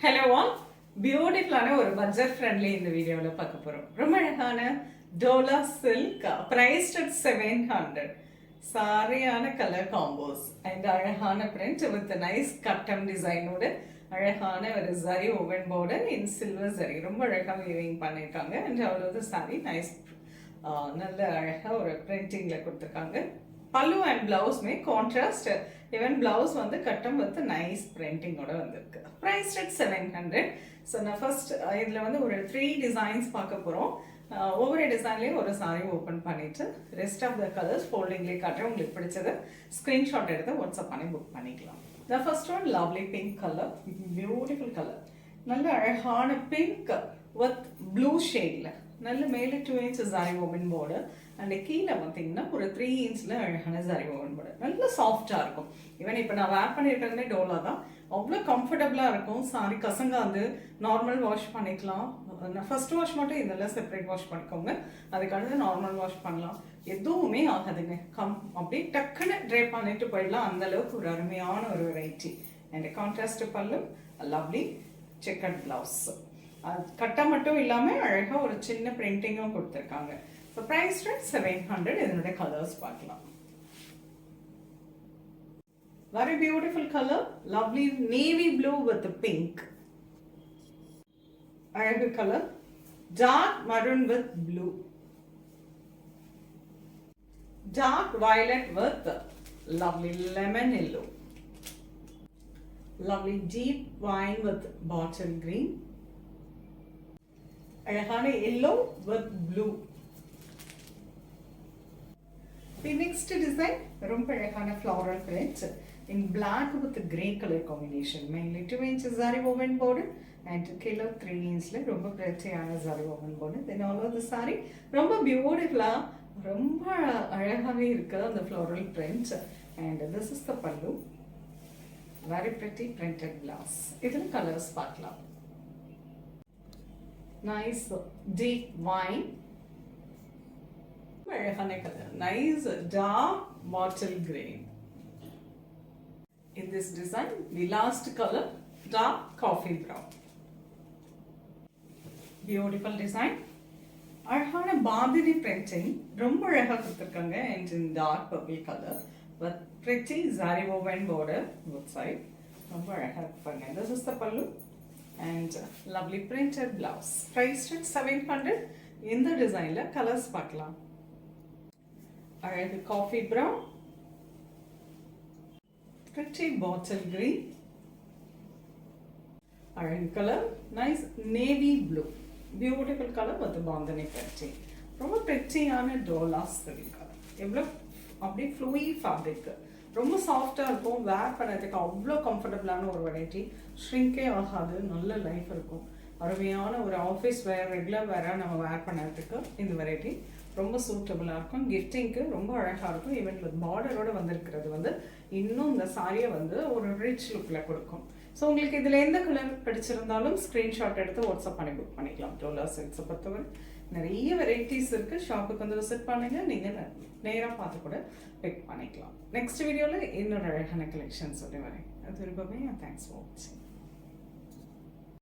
Hello all, பியூட்டிஃபுல்லான ஒரு budget friendly இந்த வீடியோவில் பார்க்க போகிறோம். ரொம்ப அழகான டோலா சில்க் பிரைஸ்ட் அட் 700. சாரியான கலர் காம்போஸ் அண்ட் அழகான பிரிண்ட் வித் நைஸ் கட்டம் டிசைனோட அழகான ஒரு zari woven border in silver zari ரொம்ப அழகாக வீவிங் பண்ணியிருக்காங்க. அண்ட் அவ்வளோ சாரி நைஸ் நல்ல அழகாக ஒரு பிரிண்டிங்கில் கொடுத்துருக்காங்க. பல்லு அண்ட் பிளவுஸ்மே கான்ட்ராஸ்ட், ஈவன் பிளவுஸ் வந்து கட்டம் வித் நைஸ் பிரிண்டிங்கோட வந்திருக்கு. Price at 700. ஸோ நான் ஃபர்ஸ்ட் இதில் வந்து ஒரு 3 டிசைன்ஸ் பார்க்க போகிறோம். ஒவ்வொரு டிசைன்லேயும் ஒரு சாரி ஓப்பன் பண்ணிட்டு ரெஸ்ட் ஆஃப் த கலர்ஸ் ஃபோல்டிங்லேயே காட்டுறேன். உங்களுக்கு பிடிச்சது ஸ்க்ரீன்ஷாட் எடுத்து வாட்ஸ்அப் பண்ணி புக் பண்ணிக்கலாம். The first one lovely pink colour, beautiful colour. நல்ல அழகான பிங்க் வித் ப்ளூ ஷேடில் நல்ல மேலே 2 inches zari woven border and கீழே பார்த்தீங்கன்னா ஒரு 3 inchல அழகான ஜரி ஓவன் பார்டர். நல்ல சாஃப்டாக இருக்கும். ஈவன் இப்போ நான் வேர் பண்ணியிருக்கிறதுமே டோலா தான். அவ்வளோ கம்ஃபர்டபுளாக இருக்கும். சாரி கசங்காது, நார்மல் வாஷ் பண்ணிக்கலாம். ஃபர்ஸ்ட் வாஷ் மட்டும் இதெல்லாம் செப்பரேட் வாஷ் பண்ணிக்கோங்க. அதுக்கடுத்து நார்மல் வாஷ் பண்ணலாம். எதுவுமே ஆகாதுங்க. அப்படியே டக்குன்னு ட்ரை பண்ணிட்டு போயிடலாம். அந்த அளவுக்கு ஒரு அருமையான ஒரு வெரைட்டி. அண்ட் கான்ட்ராஸ்ட் பல்லு, லவ்லி செக்கட் பிளவுஸ். கட்டா மட்டும் இல்லாமல் அழகாக ஒரு சின்ன பிரிண்டிங்கும் கொடுத்துருக்காங்க. So price 700. இதனுடைய கலர்ஸ் பார்க்கலாம். Very beautiful color, lovely navy blue with pink. அழகு color, dark maroon with blue, dark violet with lovely lemon yellow, lovely deep wine with bottle green, அழகான yellow with blue. The next design ரொம்ப அழகான floral print in black with grey color combination. Mainly 2 inches zari woven border and kilo 3 inchல ரொம்ப prettyயான zari woven border. Then all of the saree ரொம்ப beautiful-ஆ ரொம்ப அழகாவே இருக்கு அந்த floral print. And this is the pallu. Very pretty printed blouse. இதுல colors பார்க்கலாம். Nice deep wine, அழகான colour, nice dark bottle green. In this design, the last color dark coffee brown. Beautiful design. அழகான bandhani printing ரொம்ப அழகா கொடுத்துருக்காங்க. And in dark purple color with pretty zari woven border both side. ரொம்ப அழகா இருப்பாங்க. This is the pallu and lovely printed blouse. Priced at 700. இந்த டிசைன்ல colours பார்க்கலாம். அழகு coffee brown, pretty bottle green, அழகு colour, nice navy blue, beautiful colour with bandhani printing. ரொம்ப prettyயான Dola silk. எவ்வளோ அப்படியே ஃப்ளூயி ஃபேப்ரிக், ரொம்ப சாஃப்டாக இருக்கும். வேர் பண்ணதுக்கு அவ்வளோ கம்ஃபர்டபுளான ஒரு வெரைட்டி. ஷ்ரிங்கே ஆகாது, நல்ல லைஃப் இருக்கும். அருமையான ஒரு ஆஃபீஸ் வேர், ரெகுலர் வேராக நம்ம வேர் பண்ணுறதுக்கு இந்த வெரைட்டி ரொம்ப சூட்டபுளாக இருக்கும். கிஃப்டிங்க்கு ரொம்ப அழகாக இருக்கும். ஈவன் வித் பார்டரோடு வந்திருக்கிறது வந்து இன்னும் இந்த சாரியை வந்து ஒரு ரிச் லுக்கில் கொடுக்கும். ஸோ உங்களுக்கு இதில் எந்த கலர் பிடிச்சிருந்தாலும் ஸ்க்ரீன்ஷாட் எடுத்து வாட்ஸ்அப் பண்ணி புக் பண்ணிக்கலாம். டோலா சில்க்ஸை பொறுத்தவரை நிறைய வெரைட்டிஸ் இருக்குது. ஷாப்புக்கு வந்து விசிட் பண்ணுங்கள். நீங்கள் நேராக பார்த்து கூட பிக் பண்ணிக்கலாம். நெக்ஸ்ட் வீடியோவில் இன்னொரு அழகான கலெக்ஷன்ஸ் சொல்லி வரேன். அது விருப்பமே. தேங்க்ஸ் ஃபார் வாட்சிங்.